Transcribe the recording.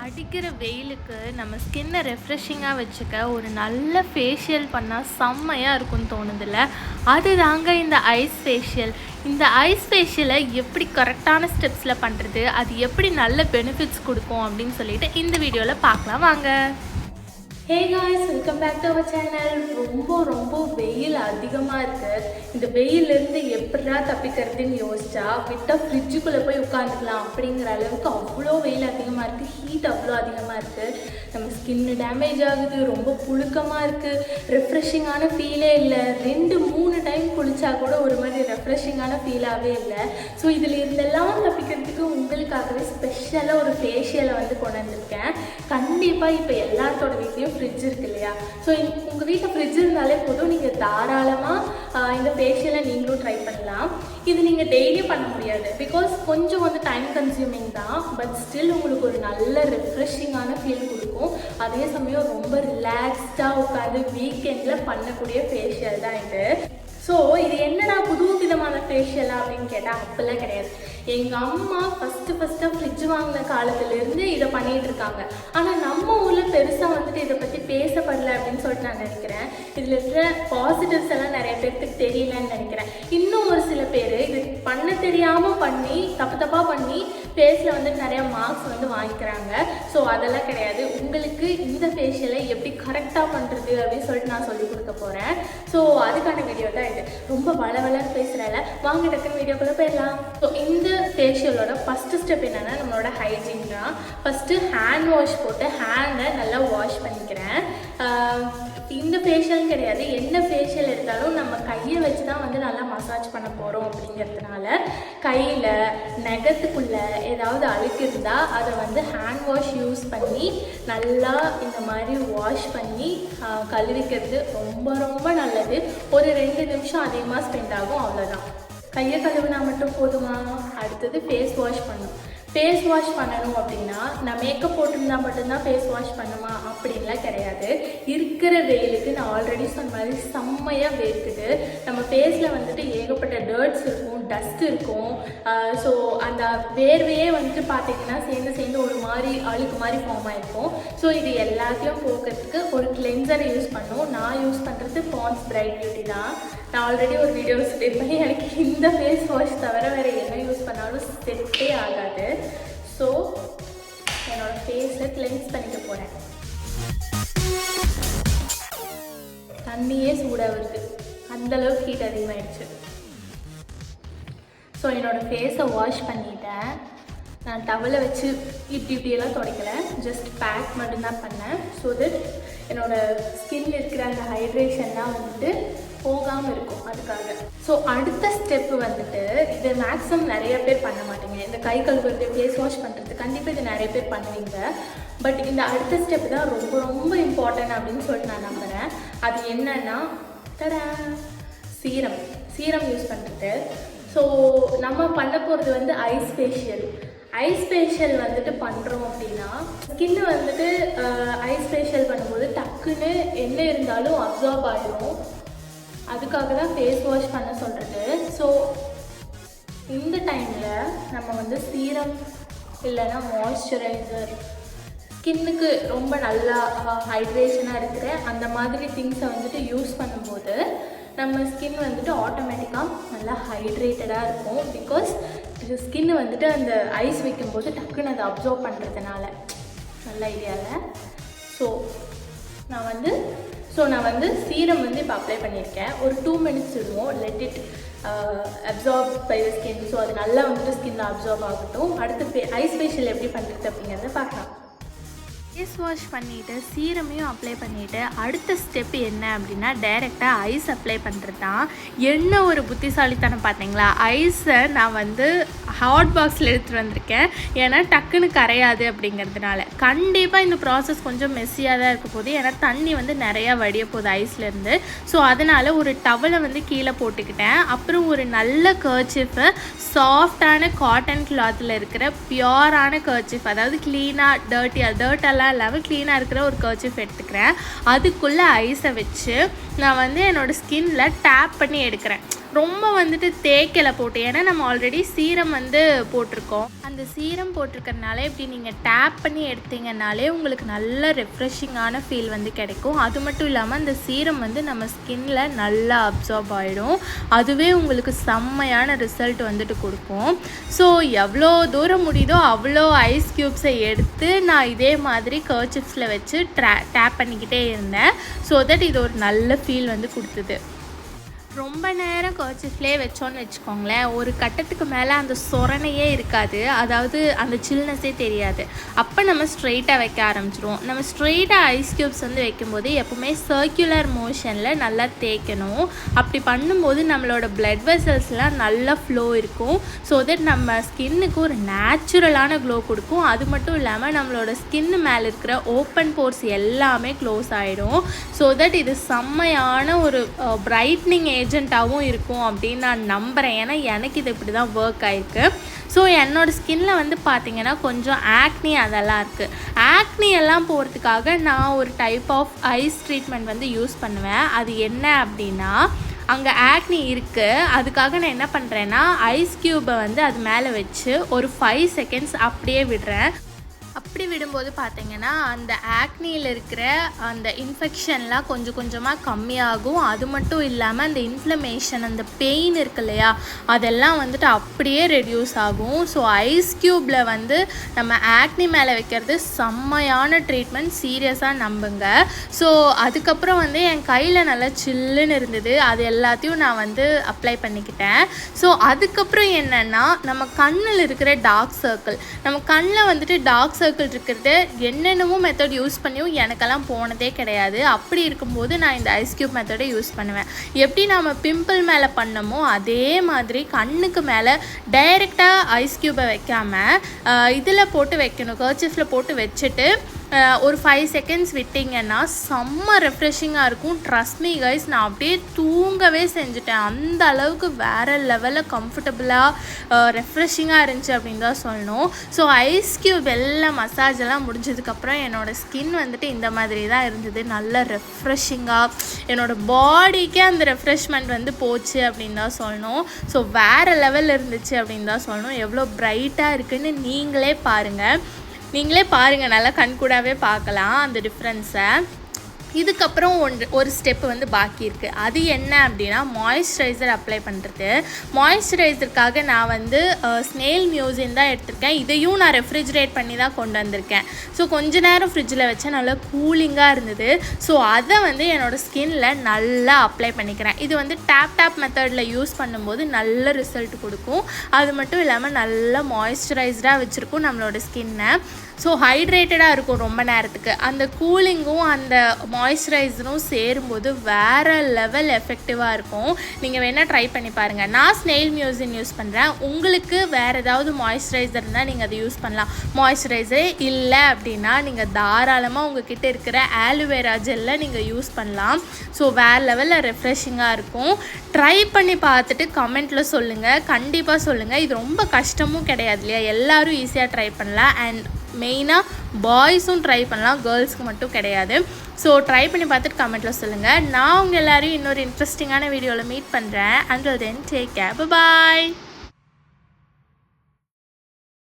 அடிக்கிற வெயிலுக்கு நம்ம ஸ்கின்னை ரெஃப்ரெஷிங்காக வச்சுக்க ஒரு நல்ல ஃபேஷியல் பண்ணால் செம்மையாக இருக்கும்னு தோணுதில்ல. அது தாங்க இந்த ஐஸ் ஃபேஷியல். இந்த ஐஸ் ஃபேஷியலை எப்படி கரெக்டான ஸ்டெப்ஸில் பண்ணுறது, அது எப்படி நல்ல பெனிஃபிட்ஸ் கொடுக்கும் அப்படின்னு சொல்லிட்டு இந்த வீடியோவில் பார்க்கலாம் வாங்க. Hey guys, welcome back to our channel. ரொம்ப வெயில் அதிகமாக இருக்குது. இந்த வெயிலேருந்து எப்படா தப்பிக்கிறதுன்னு யோசிச்சா விட்டால் ஃப்ரிட்ஜுக்குள்ளே போய் உட்காந்துக்கலாம் அப்படிங்கிற அளவுக்கு அவ்வளோ வெயில் அதிகமாக இருக்குது. ஹீட் அவ்வளோ அதிகமாக இருக்குது. நம்ம ஸ்கின்னு டேமேஜ் ஆகுது, ரொம்ப புழுக்கமாக இருக்குது, ரெஃப்ரெஷிங்கான ஃபீலே இல்லை. 2-3 டைம் குளிச்சா கூட ஒரு மாதிரி ரெஃப்ரெஷிங்கான ஃபீலாகவே இல்லை. ஸோ இதில் இருந்தெல்லாம் தப்பிக்கிறதுக்கு உங்களுக்காகவே ஸ்பெஷலாக ஒரு ஃபேஷியலை கொண்டு வந்திருக்கேன். கண்டிப்பாக இப்போ எல்லாத்தோட வீட்லேயும் ஃப்ரிட்ஜ் இருக்கு இல்லையா? ஸோ உங்கள் வீட்டில் ஃப்ரிட்ஜ் இருந்தாலே போதும், நீங்கள் தாராளமாக இந்த ஃபேஷியலை நீங்களும் ட்ரை பண்ணலாம். இது நீங்கள் டெய்லியும் பண்ண முடியாது, பிகாஸ் கொஞ்சம் டைம் கன்சியூமிங் தான். பட் ஸ்டில் உங்களுக்கு ஒரு நல்ல ரெஃப்ரெஷிங்கான ஃபீல் கொடுக்கும். அதே சமயம் ரொம்ப ரிலாக்ஸ்டாக உட்காந்து வீக்கெண்டில் பண்ணக்கூடிய ஃபேஷியல் தான் இது. ஸோ இது என்னடா புது விதமான ஃபேஷியலா அப்படின்னு கேட்டால் அப்படிலாம் கிடையாது. எங்கள் அம்மா ஃபஸ்ட்டாக ஃப்ரிட்ஜ் வாங்கின காலத்துலேருந்து இதை பண்ணிகிட்டு இருக்காங்க. ஆனால் நம்ம ஊரில் பெருசாக இதை பற்றி பேசப்படலை அப்படின்னு சொல்லிட்டு நான் நினைக்கிறேன். இதில் இருக்கிற பாசிட்டிவ்ஸ் எல்லாம் நிறைய பேருக்கு தெரியலன்னு நினைக்கிறேன். இன்னும் ஒரு சில பேர் இது பண்ண தெரியாமல் பண்ணி தப்பாக பண்ணி ஃபேஸில் நிறையா மார்க்ஸ் வாங்கிக்கிறாங்க. ஸோ அதெல்லாம் கிடையாது. உங்களுக்கு இந்த ஃபேஷியலை எப்படி கரெக்டாக பண்ணுறது அப்படின்னு சொல்லிட்டு நான் சொல்லிக் கொடுக்க போகிறேன். ஸோ அதுக்கான வீடியோ தான் இது. ரொம்ப வளவலன்னு பேசுகிறேன்ல, வாங்க டக்குன்னு வீடியோக்குள்ளே போயிடலாம். ஸோ இந்த ஃபேஷியலோட ஃபஸ்ட்டு ஸ்டெப் என்னென்னா நம்மளோட ஹைஜீன் தான். ஃபஸ்ட்டு ஹேண்ட் வாஷ் போட்டு ஹேண்டை நல்லா வாஷ் பண்ணிக்கிறேன். இந்த ஃபேஷியல் கிடையாது, என்ன ஃபேஷியல் எடுத்தாலும் நம்ம கையை வச்சு தான் நல்லா மசாஜ் பண்ண போகிறோம். அப்படிங்கிறதுனால கையில் நகத்துக்குள்ளே ஏதாவது அழுக்கு இருந்தால் அதை ஹேண்ட் வாஷ் யூஸ் பண்ணி நல்லா இந்த மாதிரி வாஷ் பண்ணி கழுவிக்கிறது ரொம்ப நல்லது. ஒரு 2 நிமிஷம் அதிகமாக ஸ்பெண்ட் ஆகும், அவ்வளோதான். கையை கழுவினா மட்டும் போதுமா? அடுத்தது ஃபேஸ் வாஷ் பண்ணணும். ஃபேஸ் வாஷ் பண்ணணும் அப்படின்னா நான் மேக்கப் போட்டிருந்தா மட்டும்தான் ஃபேஸ் வாஷ் பண்ணுமா அப்படின்லாம் கிடையாது. இருக்கிற வெயிலுக்கு நான் ஆல்ரெடி சொன்ன மாதிரி செம்மையாக வேர்க்குது. நம்ம ஃபேஸில் ஏகப்பட்ட டர்ட்ஸ் இருக்கும், டஸ்ட் இருக்கும். ஸோ அந்த வேர்வையே பார்த்தீங்கன்னா சேர்ந்து ஒரு மாதிரி அழுக்கு மாதிரி ஃபார்ம் ஆகிருக்கும். ஸோ இது எல்லாத்தையும் போக்குறதுக்கு ஒரு கிளென்சரை யூஸ் பண்ணும். நான் யூஸ் பண்ணுறது பாண்ட்ஸ் பிரைட் பியூட்டி தான். நான் ஆல்ரெடி ஒரு வீடியோ பண்ணி எனக்கு இந்த ஃபேஸ் வாஷ் தவிர வேறு என்ன யூஸ் பண்ணாலும் செட்டே ஆகாது. ஸோ என்னோடய ஃபேஸை கிளென்ஸ் பண்ணிக்க போகிறேன். தண்ணியே சூடாக வருது, அந்தளவுக்கு ஹீட் அதிகமாகிடுச்சு. ஸோ என்னோடய ஃபேஸை வாஷ் பண்ணிட்டேன். நான் டவலை வச்சு இப்படியெல்லாம் துடைக்கலை, ஜஸ்ட் பேக் மட்டும்தான் பண்ணேன். ஸோ தட் என்னோடய ஸ்கின் இருக்கிற அந்த ஹைட்ரேஷன்லாம் போகாமல் இருக்கும், அதுக்காக. ஸோ அடுத்த ஸ்டெப்பு இது மேக்ஸிமம் நிறைய பேர் பண்ண மாட்டீங்க. இந்த கை கழுவுறது, ஃபேஸ் வாஷ் பண்ணுறது கண்டிப்பாக இது நிறைய பேர் பண்ணுவீங்க. பட் இந்த அடுத்த ஸ்டெப்பு தான் ரொம்ப இம்பார்ட்டன்ட் அப்படின்னு சொல்லிட்டு நான் நம்புகிறேன். அது என்னன்னா சீரம் யூஸ் பண்ணுறது. ஸோ நம்ம பண்ண போகிறது ஐஸ் ஃபேஷியல். ஐஸ் ஃபேஷியல் பண்ணுறோம் அப்படின்னா ஸ்கின்னு ஐஸ் ஃபேஷியல் பண்ணும்போது டக்குன்னு என்ன இருந்தாலும் அப்சார்ப் ஆகிடும். அதுக்காக தான் ஃபேஸ் வாஷ் பண்ண சொல்கிறது. ஸோ இந்த டைமில் நம்ம சீரம் இல்லைன்னா மாய்ஸ்சரைசர், ஸ்கின்னுக்கு ரொம்ப நல்லா ஹைட்ரேஷனாக இருக்கிற அந்த மாதிரி திங்ஸை யூஸ் பண்ணும்போது நம்ம ஸ்கின் ஆட்டோமேட்டிக்காக நல்லா ஹைட்ரேட்டடாக இருக்கும். பிகாஸ் ஸ்கின்னு அந்த ஐஸ் வைக்கும்போது டக்குன்னு அதை அப்சர்வ் பண்ணுறதுனால. நல்ல ஐடியாவில். நான் சீரம் இப்போ அப்ளை பண்ணியிருக்கேன். ஒரு 2 மினிட்ஸ் விடுவோம், let it absorb by the skin. So அது நல்லா ஸ்கின்ல அப்சார்ப் ஆகட்டும். அடுத்து ஐஸ் ஃபேஷியல் எப்படி பண்ணுறது அப்படிங்கிறத பார்க்கலாம். ஃபேஸ் வாஷ் பண்ணிவிட்டு சீரமையும் அப்ளை பண்ணிவிட்டு அடுத்த ஸ்டெப் என்ன அப்படின்னா டைரெக்டாக ஐஸ் அப்ளை பண்ணுறது தான். என்ன ஒரு புத்திசாலித்தனம் பார்த்தீங்களா? ஐஸை நான் ஹாட் பாக்ஸில் எடுத்துகிட்டு வந்திருக்கேன், ஏன்னா டக்குன்னு கரையாது அப்படிங்கிறதுனால. கண்டிப்பாக இந்த ப்ராசஸ் கொஞ்சம் மெஸ்ஸியாக தான் இருக்க போகுது, ஏன்னா தண்ணி நிறையா வடிய போகுது ஐஸ்லேருந்து. ஸோ அதனால் ஒரு டவலை கீழே போட்டுக்கிட்டேன். அப்புறம் ஒரு நல்ல கர்ச்சிஃபு, சாஃப்டான காட்டன் கிளாத்தில் இருக்கிற பியூரான கர்ச்சிஃப், அதாவது க்ளீனாக டர்ட்டெல்லாம் இல்லாமல் க்ளீனாக இருக்கிற ஒரு கர்ச்சிஃப் எடுத்துக்கிறேன். அதுக்குள்ளே ஐஸை வச்சு நான் என்னோடய ஸ்கின்னில் டேப் பண்ணி எடுக்கிறேன். ரொம்ப வந்துட்டு தேய்க்கலை போட்டு, ஏன்னா நம்ம ஆல்ரெடி சீரம் வந்து போட்டிருக்கோம். அந்த சீரம் போட்டிருக்கறனால இப்படி நீங்கள் டேப் பண்ணி எடுத்தீங்கன்னாலே உங்களுக்கு நல்ல ரெஃப்ரெஷிங்கான ஃபீல் வந்து கிடைக்கும். அது மட்டும் இல்லாமல் அந்த சீரம் வந்து நம்ம ஸ்கின்ல நல்லா அப்சார்ப் ஆகிடும். அதுவே உங்களுக்கு செம்மையான ரிசல்ட் வந்துட்டு கொடுக்கும். ஸோ எவ்வளோ தூரம் முடியுதோ அவ்வளோ ஐஸ் க்யூப்ஸை எடுத்து நான் இதே மாதிரி கர்ச்சிப்ஸில் வச்சு டேப் பண்ணிக்கிட்டே இருந்தேன். ஸோ தட் இது ஒரு நல்ல ஃபீல் வந்து கொடுத்தது. ரொம்ப நேரம் கர்ச்சிஃப்லேயே வச்சோன்னு வச்சுக்கோங்களேன், ஒரு கட்டத்துக்கு மேலே அந்த சொரணையே இருக்காது, அதாவது அந்த சில்னஸே தெரியாது. அப்போ நம்ம ஸ்ட்ரெயிட்டாக வைக்க ஆரம்பிச்சிடுவோம். நம்ம ஸ்ட்ரெயிட்டாக ஐஸ் க்யூப்ஸ் வந்து வைக்கும்போது எப்போவுமே சர்க்குலர் மோஷனில் நல்லா தேய்க்கணும். அப்படி பண்ணும்போது நம்மளோட பிளட் வெசல்ஸ்லாம் நல்லா ஃப்ளோ இருக்கும். ஸோ தட் நம்ம ஸ்கின்னுக்கு ஒரு நேச்சுரலான க்ளோ கொடுக்கும். அது மட்டும் இல்லாமல் நம்மளோட ஸ்கின்னு மேலே இருக்கிற ஓப்பன் போர்ஸ் எல்லாமே க்ளோஸ் ஆகிடும். ஸோ தட் இது செம்மையான ஒரு பிரைட்னிங் ஏஜென்ட்டாகவும் இருக்கும் அப்படின்னு நான் நம்புகிறேன். ஏன்னா எனக்கு இது இப்படி தான் ஒர்க் ஆகிருக்கு. ஸோ என்னோடய ஸ்கின்ல வந்து பார்த்திங்கன்னா கொஞ்சம் ஆக்னி அதெல்லாம் இருக்குது. ஆக்னி எல்லாம் போகிறதுக்காக நான் ஒரு டைப் ஆஃப் ஐஸ் ட்ரீட்மெண்ட் வந்து யூஸ் பண்ணுவேன். அது என்ன அப்படின்னா, அங்கே ஆக்னி இருக்குது, அதுக்காக நான் என்ன பண்ணுறேன்னா ஐஸ் க்யூப்பை வந்து அது மேலே வச்சு ஒரு 5 செகண்ட்ஸ் அப்படியே விடுறேன். அப்படி விடும்போது பார்த்திங்கன்னா அந்த ஆக்னியில் இருக்கிற அந்த இன்ஃபெக்ஷன்லாம் கொஞ்சம் கொஞ்சமாக கம்மியாகும். அது மட்டும் இல்லாமல் அந்த இன்ஃப்ளமேஷன், அந்த பெயின் இருக்கு இல்லையா, அதெல்லாம் வந்துட்டு அப்படியே ரெடியூஸ் ஆகும். ஸோ ஐஸ் க்யூப்பில் வந்து நம்ம ஆக்னி மேலே வைக்கிறது செம்மையான ட்ரீட்மெண்ட், சீரியஸாக நம்புங்க. ஸோ அதுக்கப்புறம் வந்து என் கையில் நல்லா சில்லுன்னு இருந்தது, அது எல்லாத்தையும் நான் வந்து அப்ளை பண்ணிக்கிட்டேன். ஸோ அதுக்கப்புறம் என்னென்னா, நம்ம கண்ணில் இருக்கிற டார்க் சர்க்கிள், நம்ம கண்ணில் வந்துட்டு டார்க் சர்க்கிள் இருக்கிறது என்னென்னமோ மெத்தட் யூஸ் பண்ணியும் எனக்கெல்லாம் போனதே கிடையாது. அப்படி இருக்கும்போது நான் இந்த ஐஸ் க்யூப் மெத்தடை யூஸ் பண்ணுவேன். எப்படி நம்ம பிம்பிள் மேலே பண்ணமோ அதே மாதிரி கண்ணுக்கு மேலே டைரெக்டாக ஐஸ் க்யூப்பை வைக்காமல் இதில் போட்டு வைக்கணும், கர்ச்சிஃபில் போட்டு வச்சுட்டு ஒரு 5 செகண்ட்ஸ் விட்டிங்கன்னா செம்ம ரெஃப்ரெஷிங்காக இருக்கும். ட்ரஸ்ட் மீ கைஸ், நான் அப்படியே தூங்கவே செஞ்சுட்டேன். அந்த அளவுக்கு வேறு லெவலில் கம்ஃபர்டபுளாக ரெஃப்ரெஷிங்காக இருந்துச்சு அப்படின்னு தான் சொல்லணும். ஸோ ஐஸ் க்யூப் எல்லாம் மசாஜ் எல்லாம் முடிஞ்சதுக்கப்புறம் என்னோடய ஸ்கின் வந்துட்டு இந்த மாதிரி தான் இருந்தது. நல்ல ரெஃப்ரெஷிங்காக என்னோடய பாடிக்கே அந்த ரெஃப்ரெஷ்மெண்ட் வந்து போச்சு அப்படின்னு தான் சொல்லணும். ஸோ வேறு லெவலில் இருந்துச்சு அப்படின்னு தான் சொல்லணும். எவ்வளோ ப்ரைட்டாக இருக்குதுன்னு நீங்களே பாருங்கள், நல்லா கண்கூடாவே பார்க்கலாம் அந்த டிஃப்ரென்ஸை. இதுக்கப்புறம் ஒரு ஸ்டெப்பு வந்து பாக்கி இருக்குது. அது என்ன அப்படின்னா மாய்ஸ்சரைசர் அப்ளை பண்ணுறது. மாய்ஸ்சரைசருக்காக நான் வந்து ஸ்னேல் மியூசின் தான் எடுத்திருக்கேன். இதையும் நான் ரெஃப்ரிஜரேட் பண்ணி தான் கொண்டு வந்திருக்கேன். ஸோ கொஞ்ச நேரம் ஃப்ரிட்ஜில் வச்சா நல்லா கூலிங்காக இருந்தது. ஸோ அதை வந்து என்னோடய ஸ்கின்ல நல்லா அப்ளை பண்ணிக்கிறேன். இது வந்து டேப் மெத்தடில் யூஸ் பண்ணும்போது நல்ல ரிசல்ட் கொடுக்கும். அது மட்டும் இல்லாமல் நல்லா மாய்ஸ்சரைஸ்டாக வச்சுருக்கும் நம்மளோட ஸ்கின்னை. ஸோ ஹைட்ரேட்டடாக இருக்கும் ரொம்ப நேரத்துக்கு. அந்த கூலிங்கும் அந்த மாய்ஸ்சரைசரும் சேரும்போது வேறு லெவல் எஃபெக்டிவாக இருக்கும். நீங்கள் வேணால் ட்ரை பண்ணி பாருங்கள். நான் ஸ்னெயில் மியூசின் யூஸ் பண்ணுறேன். உங்களுக்கு வேறு ஏதாவது மாய்ஸ்சரைசர் இருந்தால் நீங்கள் அதை யூஸ் பண்ணலாம். மாய்ஸ்சரைசரே இல்லை அப்படின்னா நீங்கள் தாராளமாக உங்ககிட்ட இருக்கிற ஆலோவேரா ஜெல்லை நீங்கள் யூஸ் பண்ணலாம். ஸோ வேறு லெவலில் ரெஃப்ரெஷிங்காக இருக்கும். ட்ரை பண்ணி பார்த்துட்டு கமெண்ட்டில் சொல்லுங்கள், கண்டிப்பாக சொல்லுங்கள். இது ரொம்ப கஷ்டமும் கிடையாது இல்லையா, எல்லோரும் ஈஸியாக ட்ரை பண்ணலாம். அண்ட் மெயினாக பாய்ஸும் ட்ரை பண்ணலாம், கேர்ள்ஸ்க்கு மட்டும் கிடையாது. ஸோ ட்ரை பண்ணி பார்த்துட்டு கமெண்ட்டில் சொல்லுங்கள். நான் உங்கள் எல்லோரையும் இன்னொரு இன்ட்ரெஸ்டிங்கான வீடியோவில் மீட் பண்ணுறேன். Until then take care, by.